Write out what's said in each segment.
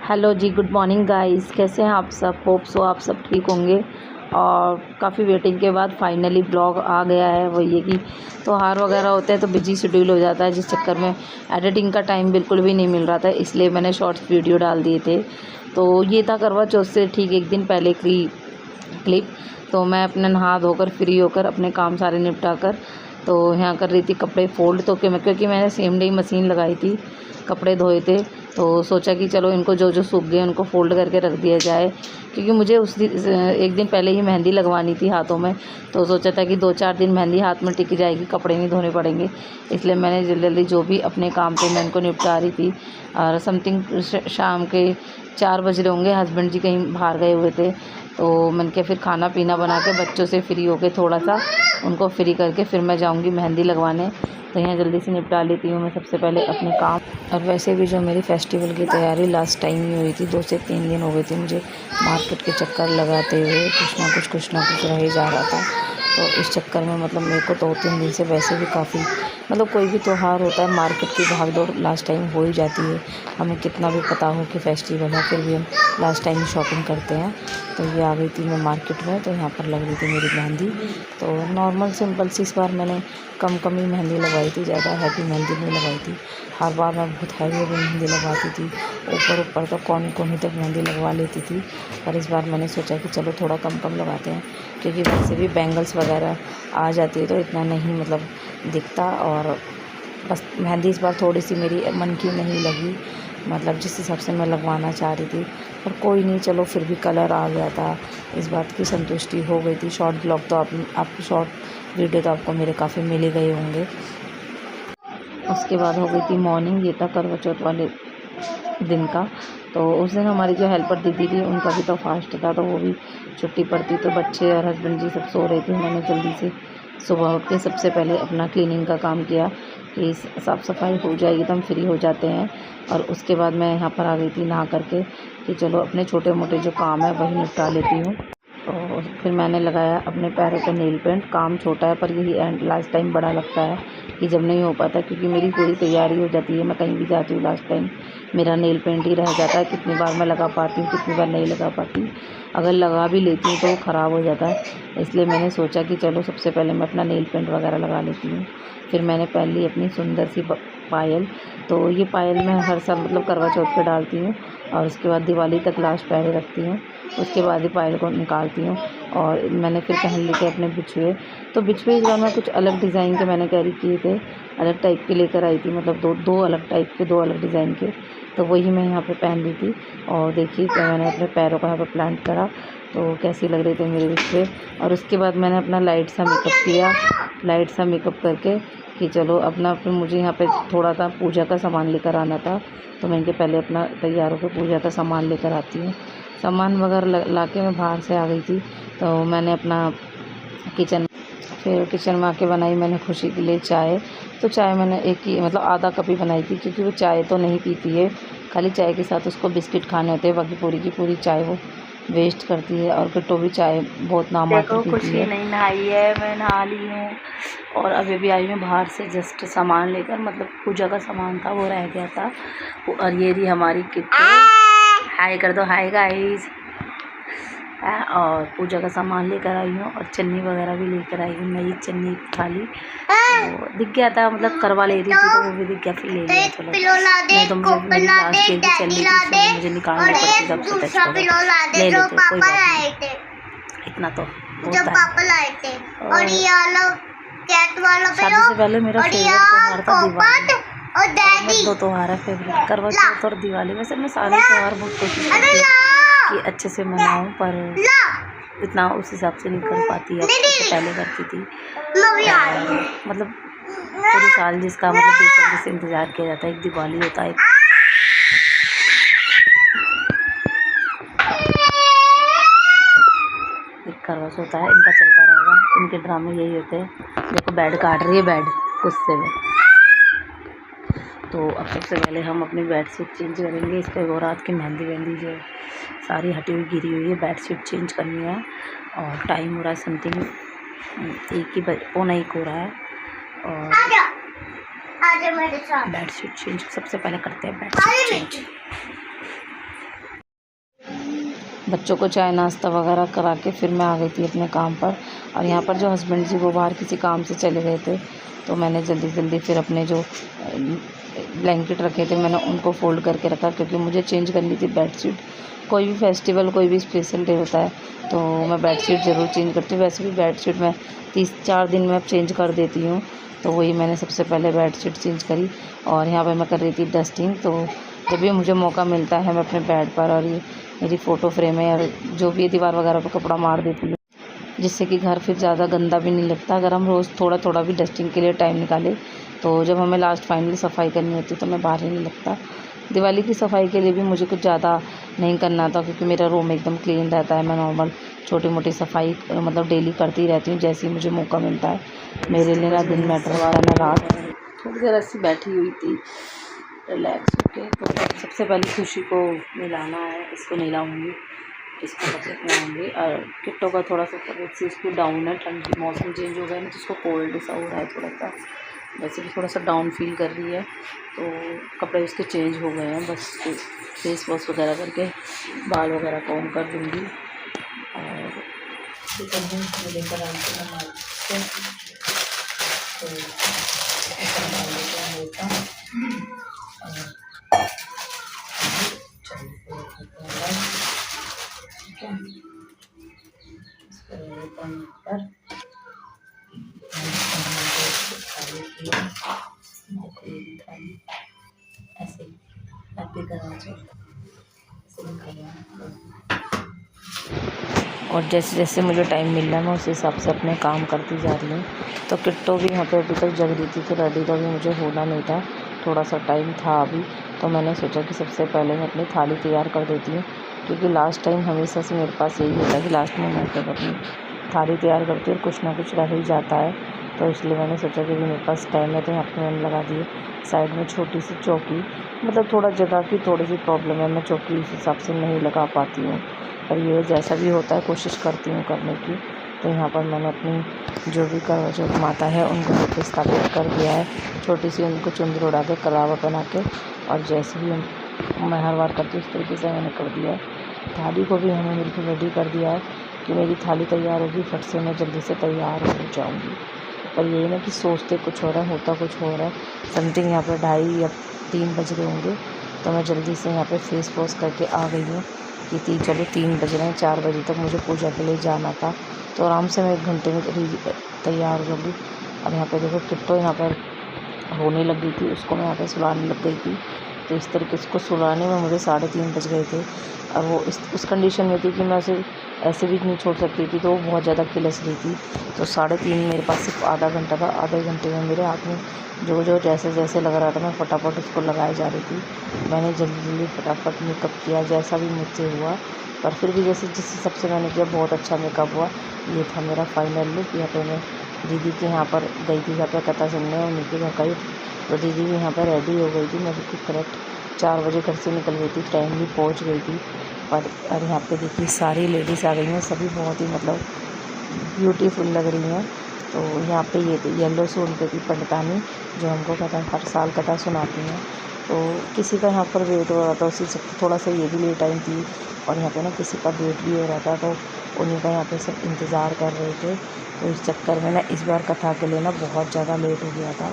Hello जी, good morning guys. कैसे हैं आप सब? होप सो आप सब ठीक होंगे। और काफ़ी वेटिंग के बाद फाइनली ब्लॉग आ गया है। वो ये कि त्योहार वगैरह होते हैं तो बिजी शेड्यूल हो जाता है, जिस चक्कर में एडिटिंग का टाइम बिल्कुल भी नहीं मिल रहा था, इसलिए मैंने शॉर्ट्स वीडियो डाल दिए थे। तो ये था करवा चौथ से ठीक एक दिन पहले की क्लिप। तो मैं अपने नहा धोकर फ्री होकर अपने काम सारे निपटा कर तो यहाँ कर रही थी कपड़े फोल्ड। तो क्योंकि मैंने सेम डे ही मशीन लगाई थी, कपड़े धोए थे, तो सोचा कि चलो इनको जो जो सूख गए उनको फ़ोल्ड करके रख दिया जाए। क्योंकि मुझे उस दिन एक दिन पहले ही मेहंदी लगवानी थी हाथों में, तो सोचा था कि 2-4 दिन मेहंदी हाथ में टिक जाएगी, कपड़े नहीं धोने पड़ेंगे। इसलिए मैंने जल्दी जो भी अपने काम थे मैं इनको निपटा रही थी। और समथिंग शाम के 4 बज रहे होंगे, हस्बैंड जी कहीं बाहर गए हुए थे। तो मैंने कहा फिर खाना पीना बना के बच्चों से फ्री होके थोड़ा सा उनको फ्री करके फिर मैं जाऊंगी मेहंदी लगवाने। तो यहाँ जल्दी से निपटा लेती हूँ मैं सबसे पहले अपने काम। और वैसे भी जो मेरी फेस्टिवल की तैयारी लास्ट टाइम ही हुई थी, 2 से 3 दिन हो गए थे मुझे मार्केट के चक्कर लगाते हुए, कुछ ना कुछ रह जा रहा था। तो इस चक्कर में मतलब मेरे को 2-3 दिन से वैसे भी काफ़ी मतलब कोई भी त्यौहार होता है मार्केट की भाग दौड़ लास्ट टाइम हो ही जाती है। हमें कितना भी पता हो कि फेस्टिवल है, फिर भी हम लास्ट टाइम शॉपिंग करते हैं। तो ये आ गई थी मैं मार्केट में, तो यहाँ पर लग रही थी मेरी मेहंदी। तो नॉर्मल सिंपल सी इस बार मैंने कम ही मेहंदी लगवाई थी, ज़्यादा हैवी मेहंदी नहीं लगाई थी। हर बार मैं बहुत हैवी मेहंदी लगवाती थी, ऊपर तो कोनी तक मेहंदी लगवा लेती थी। पर इस बार मैंने सोचा कि चलो थोड़ा कम लगाते हैं, क्योंकि वैसे भी बैंगल्स वगैरह आ जाती है तो इतना नहीं मतलब दिखता। और बस मेहंदी इस बार थोड़ी सी मेरी मन की नहीं लगी, मतलब जिस हिसाब से मैं लगवाना चाह रही थी। पर कोई नहीं, चलो फिर भी कलर आ गया था, इस बात की संतुष्टि हो गई थी। शॉर्ट ब्लॉग तो आप शॉर्ट वीडियो तो आपको मेरे काफ़ी मिल ही गए होंगे। उसके बाद हो गई थी मॉर्निंग, ये था करवा चौथ वाले दिन का। तो उस दिन हमारी जो हेल्पर दीदी थी उनका भी तो फास्ट था, तो वो भी छुट्टी पड़ती, तो बच्चे और हस्बैंड जी सब सो रहे थे। मैंने जल्दी से सुबह उठ के सबसे पहले अपना क्लीनिंग का काम किया कि साफ़ सफाई हो जाएगी तो हम फ्री हो जाते हैं। और उसके बाद मैं यहाँ पर आ गई थी नहा करके कि चलो अपने छोटे मोटे जो काम है वही निपटा लेती हूँ। तो फिर मैंने लगाया अपने पैरों पे नेल पेंट। काम छोटा है पर यही एंड लास्ट टाइम बड़ा लगता है कि जब नहीं हो पाता, क्योंकि मेरी पूरी तैयारी हो जाती है, मैं कहीं भी जाती हूँ लास्ट टाइम मेरा नेल पेंट ही रह जाता है। कितनी बार मैं लगा पाती हूँ, कितनी बार नहीं लगा पाती। अगर लगा भी लेती हूँ तो वो ख़राब हो जाता है। इसलिए मैंने सोचा कि चलो सबसे पहले मैं अपना नेल पेंट वगैरह लगा लेती हूँ। फिर मैंने पहन ली अपनी सुंदर सी पायल। तो ये पायल मैं हर साल मतलब करवा चौथ पे डालती हूँ और उसके बाद दिवाली तक लास्ट पहले रखती हूँ। उसके बाद ही पायल को निकालती हूँ। और मैंने फिर पहन लिए थे अपने बिछुए। तो बिछुए इस बार मैं कुछ अलग डिज़ाइन के मैंने कैरी किए थे, अलग टाइप के लेकर आई थी, मतलब दो अलग टाइप के, 2 अलग डिज़ाइन के। तो वही मैं यहाँ पे पहन ली थी। और देखिए क्या मैंने अपने पैरों को यहाँ पे प्लांट करा, तो कैसी लग रहे थे मेरे बिछुए। और उसके बाद मैंने अपना लाइट सा मेकअप करके कि चलो अपना फिर मुझे यहाँ पे थोड़ा सा पूजा का सामान लेकर आना था। तो मैं इनके पहले अपना तैयार होकर पूजा का सामान लेकर आती हूँ। सामान वगैरह ला के मैं बाहर से आ गई थी। तो मैंने अपना किचन में आके बनाई मैंने खुशी के लिए चाय। तो चाय मैंने एक ही मतलब आधा कप ही बनाई थी, क्योंकि वो चाय तो नहीं पीती है, खाली चाय के साथ उसको बिस्किट खाने होते हैं, बाकी पूरी की पूरी चाय वो वेस्ट करती है। और किट्टो भी चाय बहुत नामात्र पीती है। खुशी नहीं नहाई है, मैं नहा ली हूँ और अभी भी आई हूँ बाहर से जस्ट सामान लेकर, मतलब पूजा का सामान था वो रह गया था। और ये रही हमारी किट्टो, हाय कर दो, हाय गाइस। और पूजा का सामान लेकर आई हूँ और चन्नी वगैरह भी लेकर आई हूँ। नई चन्नी खाली तो दिख गया था, मतलब करवा ले रही थी तो वो भी दिख गया, फिर ले लिया। चलो नहीं तो मुझे मेरी लास्ट डेट भी चलनी थी, मुझे निकालनी पड़ती जब से टच ले लेते, कोई बात नहीं, इतना तो होता है। शादी से पहले मेरा फेवरेट त्यौहार था दिवाली। और 2 त्यौहार है फेवरेट, करवा चौथ और दिवाली। वैसे मैं सारे त्यौहार बहुत कोशिश करती हूँ कि अच्छे से मनाऊँ, पर इतना उस हिसाब से नहीं कर पाती अब, जैसे पहले करती थी। मतलब पूरे साल जिसका मतलब बेसब्री से इंतज़ार किया जाता है, एक दिवाली होता है, एक करवा चौथ होता है। इनका चलता रहेगा, इनके ड्रामे यही होते हैं। देखो बेड काट रही है, बेड गुस्से में। तो अब सबसे पहले हम अपनी बेडशीट चेंज करेंगे। इस पर वो रात की मेहंदी जो सारी हटी हुई गिरी हुई है, बेडशीट चेंज करनी है। और टाइम हो रहा है समथिंग 1 हो रहा है। और बेडशीट चेंज सबसे पहले करते हैं, बेडशीट चेंज। बच्चों को चाय नाश्ता वगैरह करा के फिर मैं आ गई थी अपने काम पर। और यहाँ पर जो हस्बैंड जी वो बाहर किसी काम से चले गए थे, तो मैंने जल्दी जल्दी फिर अपने जो ब्लैंकेट रखे थे मैंने उनको फ़ोल्ड करके रखा, क्योंकि मुझे चेंज करनी थी बेडशीट। कोई भी फेस्टिवल, कोई भी स्पेशल डे होता है तो मैं बेडशीट ज़रूर चेंज करती हूँ। वैसे भी बेडशीट मैं 3-4 दिन में चेंज कर देती हूँ, तो वही मैंने सबसे पहले बेडशीट चेंज करी। और यहाँ पे मैं कर रही थी डस्टिंग। तो जब भी मुझे मौका मिलता है मैं अपने बेड पर, और ये मेरी फ़ोटो फ्रेम है और जो भी दीवार वगैरह पर कपड़ा मार देती हूँ, जिससे कि घर फिर ज़्यादा गंदा भी नहीं लगता। अगर हम रोज़ थोड़ा थोड़ा भी डस्टिंग के लिए टाइम निकालें, तो जब हमें लास्ट फाइनली सफाई करनी होती है तो मैं बाहर ही नहीं लगता। दिवाली की सफाई के लिए भी मुझे कुछ ज़्यादा नहीं करना था, क्योंकि मेरा रूम एकदम क्लीन रहता है। मैं नॉर्मल छोटी मोटी सफाई मतलब डेली करती रहती हूँ, जैसे ही मुझे मौका मिलता है। मेरे लिए ना दिन मैटर होता है ना रात। थोड़ी देर ऐसी बैठी हुई थी रिलैक्स होके, तो सबसे पहले खुशी को मिलाना है, इसको नहलाऊँगी, इसको बकेट में आऊँगी। और किट्टो का थोड़ा सा तबीयत से इसको डाउन है, ठंड की मौसम चेंज हो गया है ना, तो उसको कोल्ड सा हो रहा है थोड़ा सा, वैसे भी थोड़ा सा डाउन फील कर रही है। तो कपड़े उसके चेंज हो गए हैं, बस फेस वॉश वगैरह करके बाल वगैरह कॉम कर दूँगी। और लेकर आई थी ऐसे हैप्पी करना चाहिए। और जैसे जैसे मुझे टाइम मिल रहा है मैं उस हिसाब से अपने काम करती जा रही हूँ। तो किट्टो भी यहाँ पे अभी तक जग रही थी, तो रेडी तो अभी मुझे होना नहीं था, थोड़ा सा टाइम था अभी। तो मैंने सोचा कि सबसे पहले मैं अपनी थाली तैयार कर देती हूँ, क्योंकि लास्ट टाइम हमेशा से मेरे पास यही होता है कि लास्ट मोमेंट पर अपनी थाली तैयार करती हूँ और कुछ ना कुछ रह ही जाता है। तो इसलिए मैंने सोचा कि मेरे पास टाइम है, तो यहाँ पर मैंने लगा दिए साइड में छोटी सी चौकी। मतलब थोड़ा जगह की थोड़ी सी प्रॉब्लम है, मैं चौकी उस हिसाब से नहीं लगा पाती हूँ, पर ये जैसा भी होता है कोशिश करती हूँ करने की। तो यहाँ पर मैंने अपनी जो भी करवा चौथ माता है उनको प्रतिस्थापित कर दिया है, छोटी सी उनको चुंदरी उड़ा के कलावा बना के, और जैसे भी मैं हर बार करती हूँ उस तरीके से मैंने कर दिया है। थाली को भी हमें बिल्कुल रेडी कर दिया है कि मेरी थाली तैयार होगी, फट से मैं जल्दी से तैयार हो जाऊँगी। पर यही ना कि सोचते कुछ हो रहा है, होता कुछ हो रहा है। समथिंग यहाँ पर 2:30 या 3 बज रहे होंगे, तो मैं जल्दी से यहाँ पे फेस वॉश करके आ गई हूँ कि चलो 3 बज रहे हैं, 4 बजे तक मुझे पूजा के लिए जाना था, तो आराम से मैं 1 घंटे में तैयार हो गई। और यहाँ पे देखो किट्टो यहाँ पर रोने लग गई थी, उसको मैं यहाँ पे सुलाने लग गई थी। तो इस तरीके से उसको सुलाने में मुझे 3:30 बज गए थे, और वो उस कंडीशन में थी कि मैं उसे ऐसे भी नहीं छोड़ सकती थी, तो वो बहुत ज़्यादा किलस रही थी। तो 3:30 मेरे पास सिर्फ आधा घंटा था, आधे घंटे में मेरे हाथ में जो जो जैसे जैसे लग रहा था मैं फटाफट उसको लगाई जा रही थी। मैंने जल्दी जल्दी फटाफट मेकअप किया जैसा भी मुझसे हुआ, पर फिर भी जैसे जिस हिसाब से मैंने किया बहुत अच्छा मेकअप हुआ। ये था मेरा फाइनल लुक। यहाँ पे मैं दीदी के यहाँ पर गई थी यहाँ पे कथा सुनने, और उनके घर का ही, तो दीदी भी यहाँ पर रेडी हो गई थी। मैं बिल्कुल करेक्ट 4 बजे घर से निकल गई थी, टाइम भी पहुँच गई थी। पर और यहाँ पे देखिए सारी लेडीज़ आ गई हैं, सभी बहुत ही मतलब ब्यूटीफुल लग रही हैं। तो यहाँ पे ये येलो सूट पे थी पंडितानी, जो हमको कथा हर साल कथा सुनाती हैं। तो किसी का यहाँ पर वेट हो रहा था, उसी से थोड़ा सा ये भी लेट आई थी, और यहाँ पे ना किसी का वेट भी हो रहा था, तो उन्हीं का यहाँ पे सब इंतज़ार कर रहे थे। तो इस चक्कर में ना इस बार कथा के लिए ना बहुत ज़्यादा लेट हो गया था,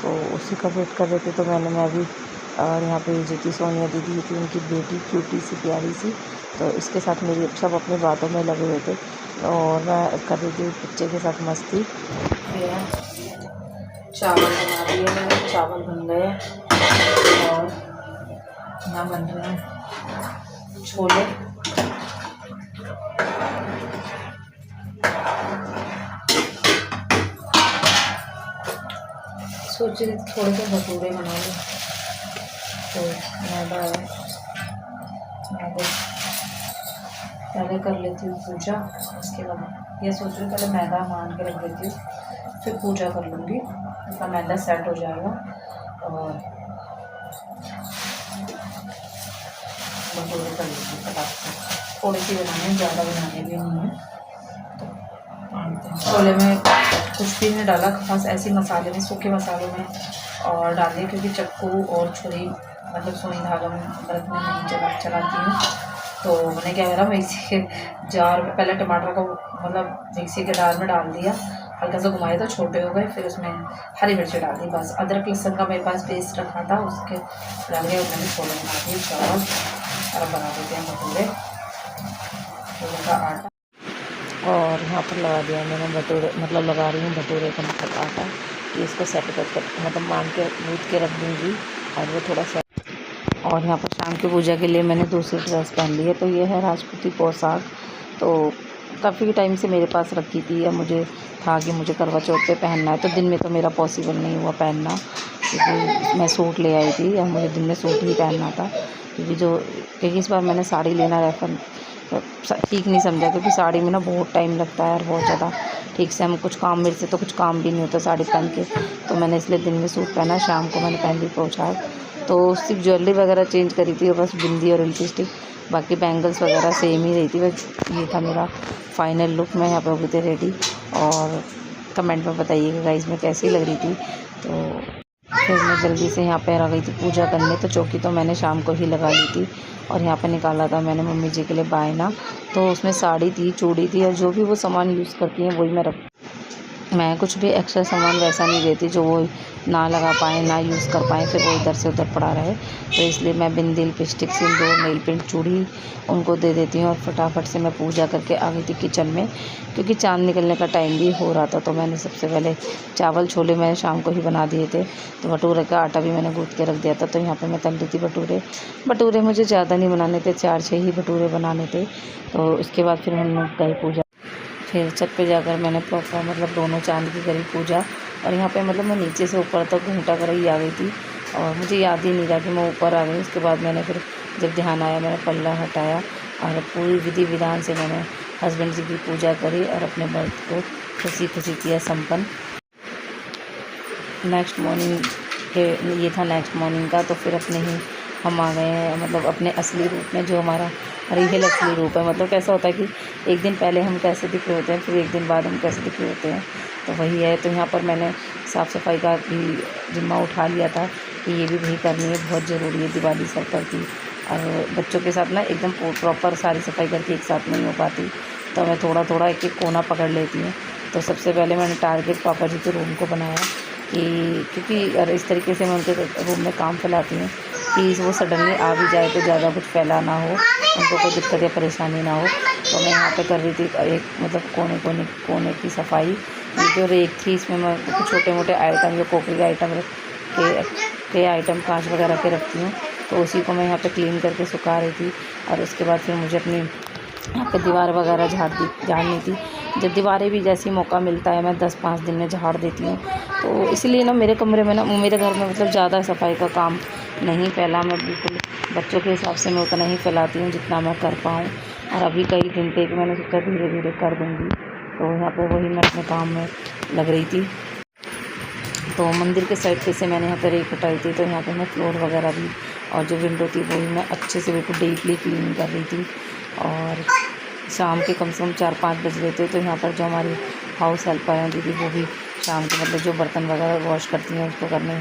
तो उसी का वेट कर रहे थे। तो मैं भी, और यहाँ पे जो थी सोनिया दीदी थी, उनकी बेटी क्यूटी सी प्यारी सी, तो इसके साथ मेरी सब अपनी बातों में लगे हुए थे, और मैं कर रही थी बच्चे के साथ मस्ती। चावल बना दिए मैंने, चावल बन गए, और यहाँ बन रहे हैं छोले। सोच रही थोड़े से भटूरे बना लूँ, तो मैदा है, मैदे पहले कर लेती हूँ पूजा, उसके बाद ये सोच रही पहले मैदा मान के रख देती हूँ, फिर पूजा कर लूँगी, उसका मैदा सेट हो जाएगा। और भटूरे कर लूँगी फटाक से, थोड़ी सी बनानी है, ज़्यादा बनाने भी नहीं है। तो छोले में कुछ भी नहीं डाला खास, ऐसे मसाले में, सूखे मसालों में और डालिए, क्योंकि चक्कू और छुरी मतलब सुई धागा में व्रत में नहीं चलाती हूँ, तो मैंने क्या करा, मिक्सी के जार में पहले टमाटर को मतलब मिक्सी के जार में डाल दिया, हल्का सा घुमाया तो छोटे हो गए, फिर उसमें हरी मिर्ची डाल दी, बस अदरक लहसुन का मेरे पास पेस्ट रखा था उसके डाल के मैंने छोले बना दिए चावल, और बना देते हैं भटूरे, छोले का आटा। और यहाँ पर लगा दिया मैंने भटूरे, मतलब लगा रही हूँ भटूरे का मतलब आटा, कि इसको सेट कर मतलब मान के गूँथ के रख दूँगी, और वो थोड़ा सा। और यहाँ पर शाम की पूजा के लिए मैंने दूसरी ड्रेस पहन ली है, तो ये है राजपूती पोशाक। तो काफ़ी टाइम से मेरे पास रखी थी, या मुझे था कि मुझे करवा चौथ पे पहनना है, तो दिन में तो मेरा पॉसिबल नहीं हुआ पहनना, क्योंकि मैं सूट ले आई थी, या मुझे दिन में सूट ही पहनना था, क्योंकि इस बार मैंने साड़ी लेना रेफर ठीक नहीं समझा, क्योंकि साड़ी में ना बहुत टाइम लगता है, और बहुत ज़्यादा ठीक से हम कुछ काम, मेरे से तो कुछ काम भी नहीं होता साड़ी पहन के, तो मैंने इसलिए दिन में सूट पहना, शाम को मैंने पहन ली पोशाक। तो सिर्फ ज्वेलरी वगैरह चेंज करी थी, और बस बिंदी और लिपस्टिक, बाकी बैंगल्स वगैरह सेम ही रही थी। बस ये था मेरा फाइनल लुक। मैं यहाँ पे हो गई थी रेडी, और कमेंट में बताइएगा गाइस मैं कैसी लग रही थी। तो फिर मैं जल्दी से यहाँ पर आ गई थी पूजा करने, तो चौकी तो मैंने शाम को ही लगा ली थी, और यहाँ पर निकाला था मैंने मम्मी जी के लिए बायना, तो उसमें साड़ी थी, चूड़ी थी, और जो भी वो सामान यूज़ करती हैं वही मैं कुछ भी एक्स्ट्रा सामान वैसा नहीं देती जो वो ना लगा पाएँ, ना यूज़ कर पाएँ, फिर वो इधर से उधर पड़ा रहे, तो इसलिए मैं बिंदी, लिपस्टिक, सिंदूर, नेल पेंट, चूड़ी उनको दे देती हूँ। और फटाफट से मैं पूजा करके आ गई थी किचन में, क्योंकि चाँद निकलने का टाइम भी हो रहा था, तो मैंने सबसे पहले चावल छोले मैंने शाम को ही बना दिए थे, तो भटूरे का आटा भी मैंने गूँथ के रख दिया था, तो यहाँ पर मैं तल रही थी भटूरे मुझे ज़्यादा नहीं बनाने थे, 4-6 ही भटूरे बनाने थे। तो उसके बाद फिर हम लोग गए पूजा, फिर छत पे जाकर मैंने प्रॉपर मतलब दोनों चांद की करी पूजा, और यहाँ पे मतलब मैं नीचे से ऊपर तक घूंटा कर ही आ गई थी, और मुझे याद ही नहीं रहा कि मैं ऊपर आ गई। उसके बाद मैंने फिर जब ध्यान आया मैंने पल्ला हटाया, और पूरी विधि विधान से मैंने हस्बैंड जी की पूजा करी, और अपने बर्थ को खुशी खुशी किया संपन्न। नेक्स्ट मॉर्निंग के ये था नेक्स्ट मॉर्निंग का, तो फिर अपने ही हम आ गए हैं, मतलब अपने असली रूप में, जो हमारा रियल असली रूप है। मतलब कैसा होता है कि एक दिन पहले हम कैसे दिख रहे होते हैं, फिर एक दिन बाद हम कैसे दिख रहे होते हैं, तो वही है। तो यहाँ पर मैंने साफ़ सफाई का भी जिम्मा उठा लिया था कि ये भी वही करनी है, बहुत ज़रूरी है दिवाली सर पर की। और बच्चों के साथ ना एकदम प्रॉपर सारी सफाई करके एक साथ नहीं हो पाती, तो मैं थोड़ा थोड़ा एक एक कोना पकड़ लेती हूँ। तो सबसे पहले मैंने टारगेट पापा जी के रूम को बनाया, कि क्योंकि और इस तरीके से मैं उनके रूम में काम फैलाती हूँ कि वो सडनली आ भी जाए तो ज़्यादा कुछ फैला ना हो, उनको कोई दिक्कत या परेशानी ना हो। तो मैं यहाँ पे कर रही थी एक मतलब कोने की सफाई। ये जो रेक थी इसमें मैं छोटे मोटे आइटम, जो कोकरी आइटम के आइटम कांच वगैरह के रखती हूँ, तो उसी को मैं यहाँ पे क्लीन करके सुखा रही थी। और उसके बाद फिर मुझे अपनी यहाँ पे दीवार वगैरह झाड़नी थी। जब दीवारें भी जैसी मौका मिलता है मैं 10-5 दिन में झाड़ देती हूँ। तो इसलिए ना मेरे कमरे में ना मेरे घर में मतलब ज़्यादा सफाई का काम नहीं फैला। मैं बिल्कुल बच्चों के हिसाब से मैं उतना ही फैलाती हूँ जितना मैं कर पाऊँ। और अभी कई दिन थे कि मैंने सोचा धीरे धीरे कर दूँगी, तो यहाँ पर वही मैं अपने काम में लग रही थी। तो मंदिर के साइड पे से मैंने यहाँ पर रेक हटाई थी, तो यहाँ पे मैं फ्लोर वगैरह भी और जो विंडो थी वही मैं अच्छे से बिल्कुल डीपली क्लीन कर रही थी। और शाम के कम से कम 4-5 बज रहे थे, तो यहाँ पर जो हमारी हाउस हेल्पर हैं दीदी, वो भी शाम के मतलब जो बर्तन वगैरह वॉश करती हैं उसको करने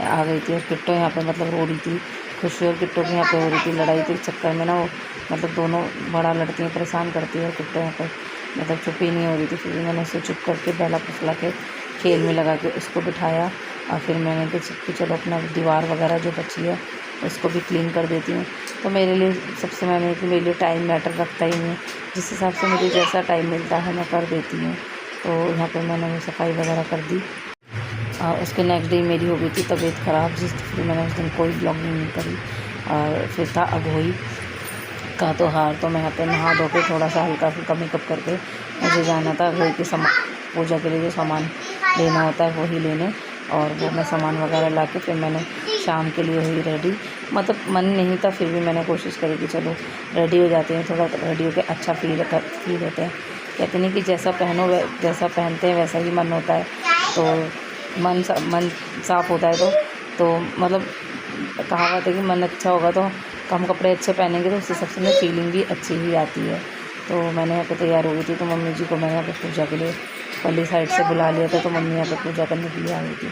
आ गई थी। और किट्टो यहाँ पे मतलब रो रही थी, खुशी और किट्टो की यहाँ पे हो रही थी लड़ाई। तो इस चक्कर में ना वो मतलब दोनों बड़ा लड़ती हैं, परेशान करती है, और किट्टो यहाँ पर मतलब चुप ही नहीं हो रही थी। फिर मैंने उसे चुप करके बहला फुसला के खेल में लगा के उसको बिठाया। और फिर मैंने कि चलो अपना दीवार वगैरह जो बची है उसको भी क्लीन कर देती हूँ। तो मेरे लिए सबसे मैंने कि मेरे लिए टाइम मैटर रखता ही नहीं है, जिस हिसाब से मुझे जैसा टाइम मिलता है मैं कर देती हूँ। तो यहाँ पर मैंने वो सफाई वगैरह कर दी। और उसके नेक्स्ट डे मेरी हो गई थी तबीयत ख़राब, फिर मैंने उस दिन कोई ब्लॉगिंग नहीं करी। और फिर था अगोई का त्योहार, तो मैं यहाँ पे नहा धो के थोड़ा सा हल्का फुल्का मेकअप करके मुझे जाना था अगोई के पूजा के लिए जो सामान लेना होता है वही लेने। और वो मैं सामान वगैरह ला के फिर मैंने शाम के लिए हुई रेडी। मतलब मन नहीं था, फिर भी मैंने कोशिश करी कि चलो रेडी हो जाते हैं, थोड़ा रेडी होकर अच्छा फील होते हैं। कहते नहीं कि जैसा पहनते हैं वैसा ही मन होता है। तो मन साफ़ होता है तो मतलब कहावत है कि मन अच्छा होगा तो कम कपड़े अच्छे पहनेंगे तो उससे सबसे में फीलिंग भी अच्छी ही आती है। तो मैंने यहाँ पे तैयार हो गई थी, तो मम्मी जी को मैंने यहाँ पे पूजा के लिए पल्ली साइड से बुला लिया था। तो मम्मी यहाँ पे पूजा करने के लिए आ गई थी,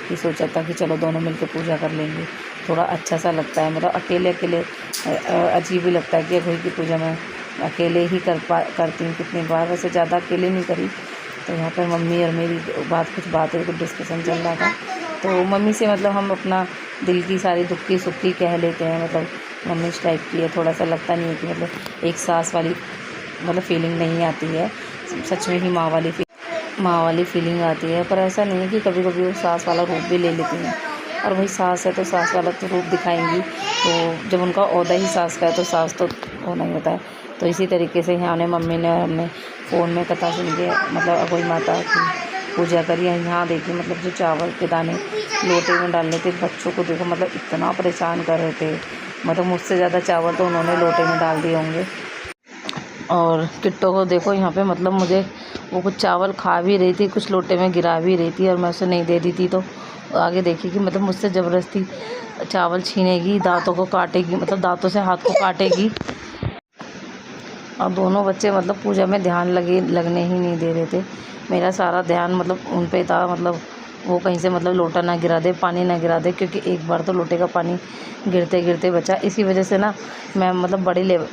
कि सोचा था कि चलो दोनों मिलकर पूजा कर लेंगे। थोड़ा अच्छा सा लगता है। मतलब अकेले अकेले अजीब ही लगता है कि अघोई की पूजा मैं अकेले ही करती हूँ कितनी बार, वैसे ज़्यादा अकेले नहीं करी। तो यहाँ पर मम्मी और मेरी कुछ बातें कुछ डिस्कशन चल रहा था। तो मम्मी से मतलब हम अपना दिल की सारी दुखी सुखी कह लेते हैं। मतलब मम्मी इस टाइप की है, थोड़ा सा लगता नहीं है कि मतलब एक सास वाली मतलब फीलिंग नहीं आती है, सच में ही माँ वाली फीलिंग आती है। पर ऐसा नहीं है कि कभी कभी वो सास वाला रूप भी ले लेती हैं, और वही सास है तो सास वाला तो रूप दिखाएंगी। तो जब उनका ओहदा ही सास का है तो सास तो होना ही होता है। तो इसी तरीके से यहाँ मम्मी ने और हमने फ़ोन में कथा सुन के मतलब अघोई माता की पूजा करी है। यहाँ देखिए मतलब जो चावल के दाने लोटे में डालने थे, बच्चों को देखो मतलब इतना परेशान कर रहे थे। मतलब मुझसे ज़्यादा चावल तो उन्होंने लोटे में डाल दिए होंगे। और किट्टो को देखो यहाँ पे मतलब मुझे वो कुछ चावल खा भी रही थी, कुछ लोटे में गिरा भी रही थी, और मैं उसे नहीं दे दी थी। तो आगे देखिए कि मतलब मुझसे ज़बरदस्ती चावल छीनेगी, दांतों को काटेगी, मतलब दांतों से हाथ को काटेगी। और दोनों बच्चे मतलब पूजा में ध्यान लगने ही नहीं दे रहे थे। मेरा सारा ध्यान मतलब उन पे था, मतलब वो कहीं से मतलब लोटा ना गिरा दे, पानी ना गिरा दे, क्योंकि एक बार तो लोटे का पानी गिरते गिरते बचा। इसी वजह से ना मैं मतलब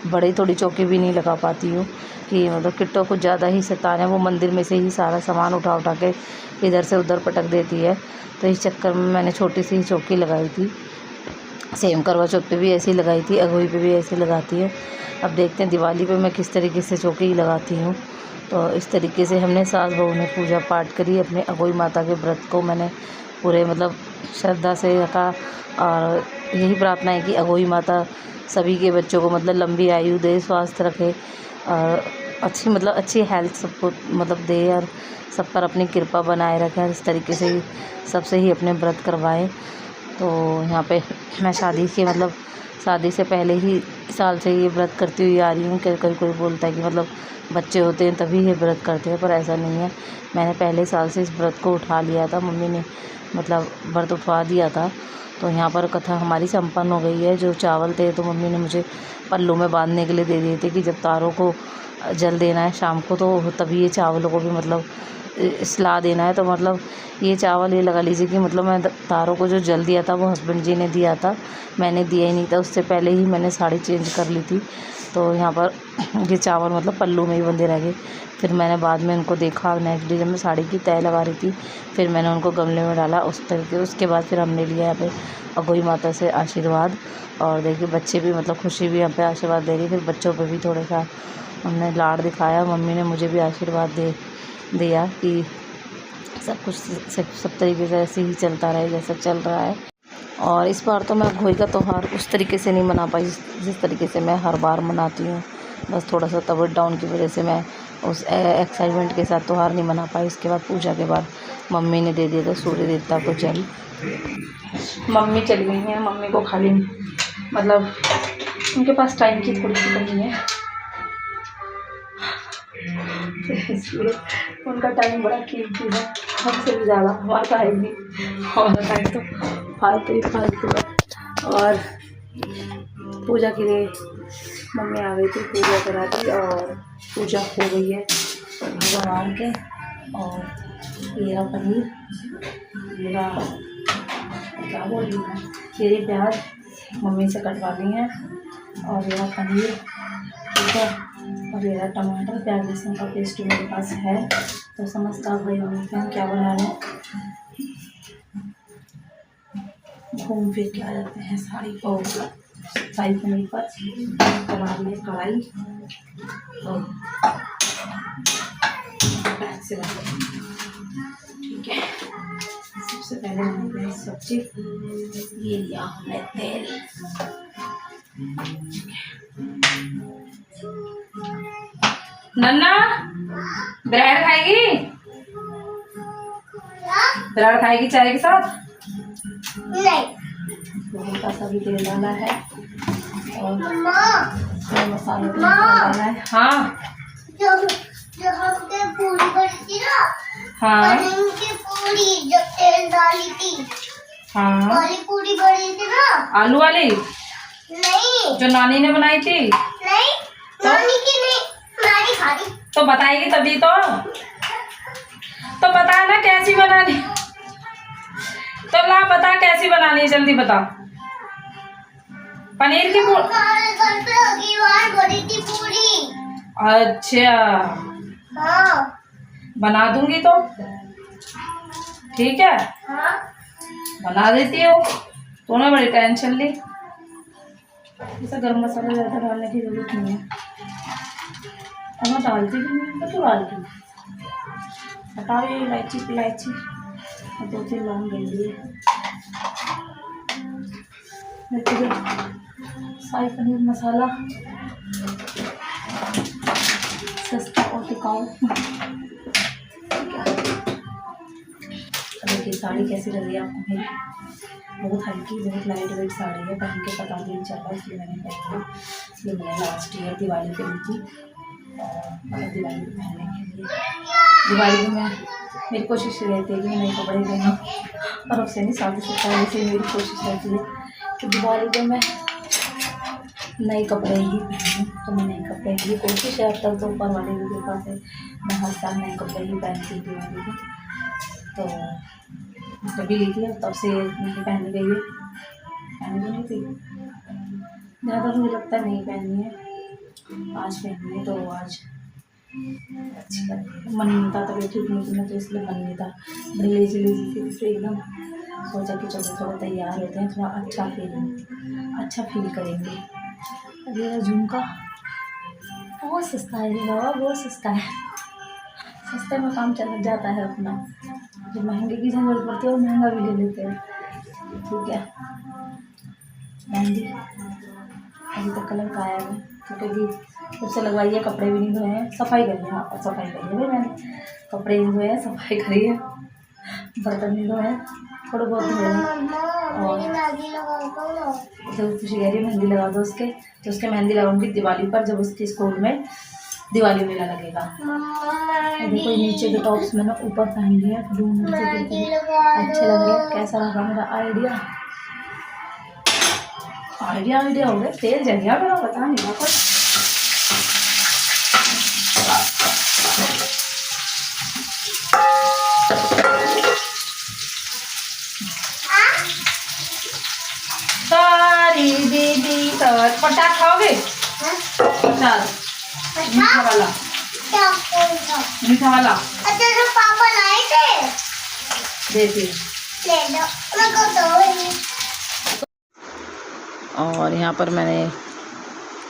बड़ी थोड़ी चौकी भी नहीं लगा पाती हूँ कि मतलब किट्टो कुछ ज़्यादा ही शैतान है। वो मंदिर में से ही सारा सामान उठा के इधर से उधर पटक देती है। तो इस चक्कर में मैंने छोटी सी चौकी लगाई थी। सेम करवा चौथ पे भी ऐसी लगाई थी, अघोई पे भी ऐसी लगाती है। अब देखते हैं दिवाली पे मैं किस तरीके से चौकी लगाती हूँ। तो इस तरीके से हमने सास बहू ने पूजा पाठ करी। अपने अघोई माता के व्रत को मैंने पूरे मतलब श्रद्धा से रखा, और यही प्रार्थना है कि अघोई माता सभी के बच्चों को मतलब लंबी आयु दे, स्वास्थ्य रखे, और अच्छी हेल्थ सबको मतलब दे, और सब पर अपनी कृपा बनाए रखें। इस तरीके से ही सबसे ही अपने व्रत करवाएं। तो यहाँ पे मैं शादी से पहले ही साल से ये व्रत करती हुई आ रही हूँ। कोई बोलता है कि मतलब बच्चे होते हैं तभी ये व्रत करते हैं, पर ऐसा नहीं है। मैंने पहले साल से इस व्रत को उठा लिया था, मम्मी ने मतलब व्रत उठवा दिया था। तो यहाँ पर कथा हमारी संपन्न हो गई है। जो चावल थे तो मम्मी ने मुझे पल्लू में बांधने के लिए दे दिए थे कि जब तारों को जल देना है शाम को, तो तभी ये चावलों को भी मतलब सला देना है। तो मतलब ये चावल ये लगा लीजिए कि मतलब मैं तारों को जो जल दिया था वो हस्बैंड जी ने दिया था, मैंने दिया ही नहीं था। उससे पहले ही मैंने साड़ी चेंज कर ली थी। तो यहाँ पर ये चावल मतलब पल्लू में ही बंधे रह गए। फिर मैंने बाद में उनको देखा, नेक्स्ट डे जब मैं साड़ी की तय लगा रही थी, फिर मैंने उनको गमले में डाला उस तरीके। उसके बाद फिर हमने लिया यहाँ पे अघोई माता से आशीर्वाद। और देखिए बच्चे भी मतलब खुशी भी यहाँ पे आशीर्वाद दे रही। फिर बच्चों पर भी थोड़ा सा हमने लाड़ दिखाया। मम्मी ने मुझे भी आशीर्वाद दिया कि सब कुछ सब तरीके से ऐसे ही चलता रहे जैसा चल रहा है। और इस बार तो मैं अघोई का त्यौहार उस तरीके से नहीं मना पाई जिस तरीके से मैं हर बार मनाती हूँ। बस थोड़ा सा तबीयत डाउन की वजह से मैं उस एक्साइटमेंट के साथ त्यौहार नहीं मना पाई। इसके बाद पूजा के बाद मम्मी ने दे दिया था सूर्य देवता को जल। मम्मी चली गई हैं, मम्मी को खाली मतलब उनके पास टाइम की थोड़ी सी कमी है, इसलिए उनका टाइम बड़ा कीमती है, हमसे भी ज़्यादा। हमारा टाइम नहीं, हमारा टाइम तो फालतू है। और पूजा के लिए मम्मी आ गई थी, पूजा करा दी और पूजा हो गई है भगवान के। और ये पनीर, मेरा क्या बोल रही है, ये प्याज मम्मी से कटवा ली है, और यह पनीर ठीक है, और ये टमाटर प्याज लहसुन का पेस्ट मेरे पास है। तो समझता भाई हम क्या बना रहे हैं, घूम फिर के आ जाते हैं साड़ी को शाही पनीर पर। बना लिए कढ़ाई और से ठीक है। सबसे पहले बनाते हैं सब्जी। ये लिया हमने तेल, नन्ना ब्रेड खाएगी, ब्रेड खाएगी चाय के साथ? नहीं। तो हल्का सा भी तेल डाला है और मसाले डालना है। हाँ जो हमने पूरी बनी थी ना, हाँ की पूरी जब तेल डाली थी, हाँ वाली पूरी बनी थी ना, आलू वाली नहीं जो नानी ने बनाई थी। नहीं तो? नानी की नहीं, नानी खाई तो बताएगी तभी तो बता ना कैसी बनानी, तो ला बता कैसी बनानी है, जल्दी बता। पनीर की पूरी। अच्छा बना दूंगी तो ठीक है। बना देती हो, तूने बड़ी टेंशन ली। इसे गरम मसाला ज़्यादा डालने की जरूरत नहीं है। अब मैं डालती भी नहीं तो डालती हटाओ ये इलायची इलायची और 2-3 लौंग डाल दिए। शाही पनीर मसाला सस्ता और टिकाऊ। देखिए साड़ी कैसी लग रही है आपको मेरी, बहुत हल्की बहुत लाइट वेट साड़ी है, पहन के पता भी नहीं चल रहा इसलिए मैंने पहनी। ये मैंने लास्ट ईयर दिवाली पे ली थी और दिवाली पे पहनने के लिए। दिवाली में मैं मेरी कोशिश रहती है कि मैं नए कपड़े पहनूं और उससे नहीं शादी से पहले से मेरी कोशिश रहती है कि दिवाली पे मैं नए कपड़े ही पहनूं। तो मैं नए कपड़े की कोशिश है, अब तक तो ऊपर वाले की कृपा से मैं हर साल नए कपड़े ही पहनती हूँ दिवाली को। तो तभी ली थी, तब से नहीं पहनी गई है, पहनी भी नहीं थी ज़्यादा, मुझे लगता है नहीं पहनी है। आज पहनी है तो आज अच्छी लगती है। मन नहीं था, तभी ठीक नहीं थी मैं तो इसलिए मन नहीं था, बड़ी लेजी थी तो एकदम सोचा कि चलो थोड़ा तैयार होते हैं, थोड़ा अच्छा फील करेंगे। अब ये झुमका बहुत सस्ता है बाबा, बहुत सस्ता है, सस्ते में काम चल जाता है अपना। जब महंगे की जरूरत पड़ती है और महंगा भी ले लेते हैं। ठीक है मेहंदी अभी तक कलर का आया है तो कभी जब से लगवाई है, कपड़े भी नहीं धोए हैं, सफाई करी है। हाँ सफाई करी है भाई मैंने, कपड़े नहीं धोए हैं, सफाई करी है, बर्तन नहीं धोए हैं, थोड़े बहुत धोए हैं। और तो खुशी कह रही मेहंदी लगा दो उसके, तो उसके मेहंदी लगाऊंगी दिवाली पर, जब उसके स्कूल में दिवाली मेला लगेगा। देखो नीचे के टॉप्स मैंने ऊपर पहन लिया, अच्छे लग रहे हैं। कैसा लगा मेरा आइडिया हो गया, तेल जल गया मेरा, पता नहीं लगा कुछ। सारी दीदी पटाख खाओगे? मीठा वाला मीठा वाला पापा लाए थे, देती ले लो मेरे को। और यहाँ पर मैंने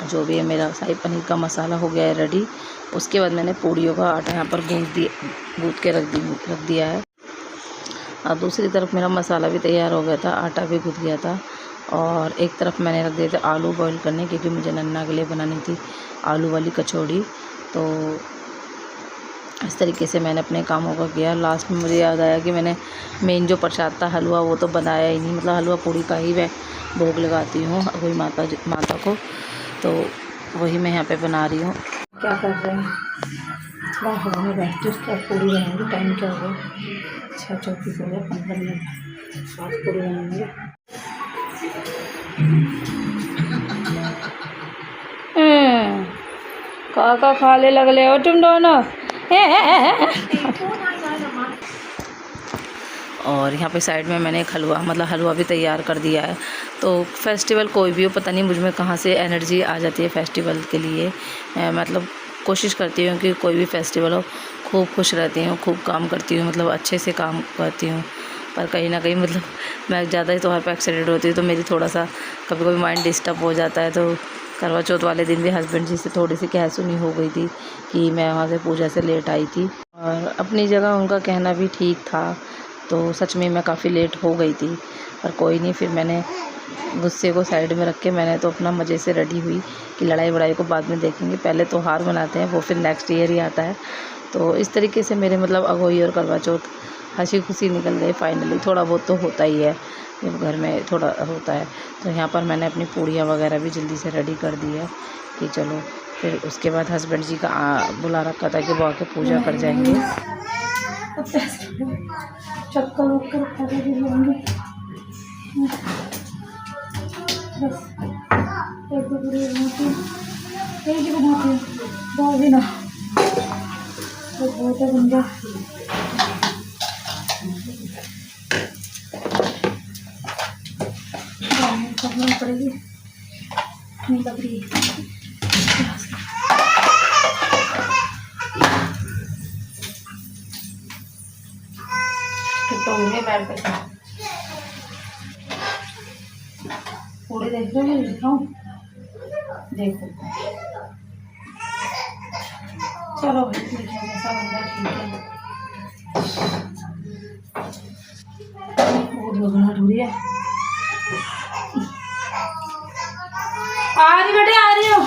जो भी है मेरा शाही पनीर का मसाला हो गया है रेडी। उसके बाद मैंने पूड़ियों का आटा यहाँ पर गूँथ के रख दिया है। और दूसरी तरफ मेरा मसाला भी तैयार हो गया था, आटा भी गूँथ गया था। और एक तरफ मैंने रख दिए थे आलू बॉईल करने, क्योंकि मुझे नन्ना के लिए बनानी थी आलू वाली कचौड़ी। तो इस तरीके से मैंने अपने कामों का किया। लास्ट में मुझे याद आया कि मैंने मेन जो प्रसाद था हलवा, वो तो बनाया ही नहीं, मतलब हलवा पूड़ी का ही मैं भोग लगाती हूँ कोई माता को, तो वही मैं यहाँ पे बना रही हूँ। क्या कर रहे हैं? थोड़ा हवा में बैठती उसके बाद पूड़ी बनाएंगे। टाइम क्या हो गया? 6:34 हो गया, 15 मिनट बाद पूड़ी बनाएंगे। काका खाले लगले हो तुम दोनों। और यहाँ पे साइड में मैंने एक हलवा भी तैयार कर दिया है। तो फेस्टिवल कोई भी हो, पता नहीं मुझ में कहाँ से एनर्जी आ जाती है फेस्टिवल के लिए। मतलब कोशिश करती हूँ कि कोई भी फेस्टिवल हो खूब खुश रहती हूँ, खूब काम करती हूँ, मतलब अच्छे से काम करती हूँ। पर कहीं ना कहीं मतलब मैं ज़्यादा ही त्योहार पर एक्साइटेड होती हूँ तो मेरी थोड़ा सा कभी कभी माइंड डिस्टर्ब हो जाता है। तो करवा चौथ वाले दिन भी हस्बैंड जी से थोड़ी सी कह-सुनी हो गई थी कि मैं वहाँ से पूजा से लेट आई थी, और अपनी जगह उनका कहना भी ठीक था। तो सच में मैं काफ़ी लेट हो गई थी, पर कोई नहीं, फिर मैंने गुस्से को साइड में रख के मैंने तो अपना मज़े से रेडी हुई कि लड़ाई वड़ाई को बाद में देखेंगे, पहले त्योहार मनाते हैं, वो फिर नेक्स्ट ईयर ही आता है। तो इस तरीके से मेरे मतलब अगोई और करवा चौथ हंसी खुशी निकल गए फाइनली। थोड़ा बहुत तो होता ही है जब घर में थोड़ा होता है। तो यहाँ पर मैंने अपनी पूड़ियाँ वगैरह भी जल्दी से रेडी कर दी है कि चलो, फिर उसके बाद हस्बैंड जी का बुला रखा था कि वो आके पूजा कर जाएंगे। चक्कर वक्कर खा के जाएंगे, बस एक दो पूरी बनाती हूँ, बहुत भी ना तो बहुत है बन गया। करना पड़ेगी नहीं लग रही है। कितना हो गया बैठ पे पूरे देख रहे हो, दिखाऊं? देखो चलो भाई ठीक है, जैसा बन रहा है ठीक है। बहुत घबराहट हो रही है। आ रही बेटे, आ रही हो?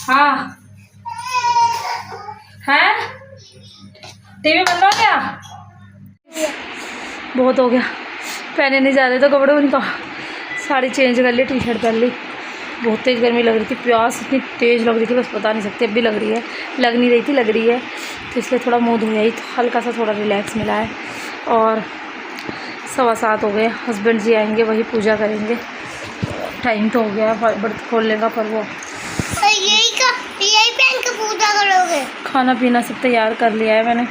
हाँ है, टीवी बंद हो गया? बहुत हो गया, पहने नहीं जा रहे तो कपड़े उनका, साड़ी चेंज कर ली, टी शर्ट पहन ली। बहुत तेज़ गर्मी लग रही थी, प्यास इतनी तेज़ लग रही थी बस बता नहीं सकती, अब भी लग रही है, लग नहीं रही थी लग रही है। तो इसलिए थोड़ा मुँह धोया ही, हल्का सा थोड़ा रिलैक्स मिला है। और 7:15 हो गए, हस्बैंड जी आएंगे वही पूजा करेंगे, टाइम तो हो गया बर्त खोलने का, पर वो यही पहन के पूजा करोगे? खाना पीना सब तैयार कर लिया है मैंने।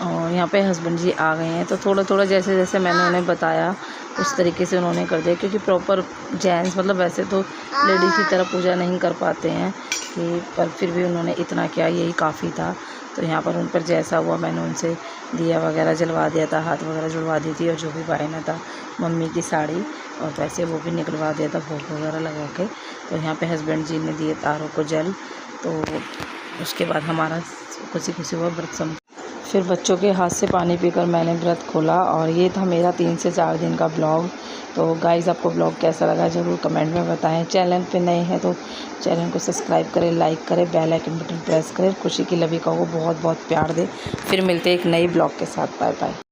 और यहाँ पे हस्बैंड जी आ गए हैं, तो थोड़ा थोड़ा जैसे जैसे मैंने उन्हें बताया उस तरीके से उन्होंने कर दिया, क्योंकि प्रॉपर जेंट्स मतलब वैसे तो लेडीज़ की तरह पूजा नहीं कर पाते हैं कि, पर फिर भी उन्होंने इतना किया, यही काफ़ी था। तो यहाँ पर उन पर जैसा हुआ मैंने उनसे दिया वगैरह जलवा दिया था, हाथ वगैरह जुड़वा दी थी, और जो भी पहना था मम्मी की साड़ी और पैसे वो भी निकलवा दिया था भोग वगैरह लगा के। तो यहाँ पे हस्बैंड जी ने दिए तारों को जल, तो उसके बाद हमारा खुशी खुशी हुआ व्रत फिर बच्चों के हाथ से पानी पीकर मैंने व्रत खोला। और ये था मेरा 3 से 4 दिन का ब्लॉग। तो गाइज़ आपको ब्लॉग कैसा लगा ज़रूर कमेंट में बताएं। चैनल पे नए हैं तो चैनल को सब्सक्राइब करें, लाइक करें, बेल आइकन बटन प्रेस करें। खुशी की लविका को बहुत बहुत प्यार दें। फिर मिलते हैं एक नई ब्लॉग के साथ। Bye bye.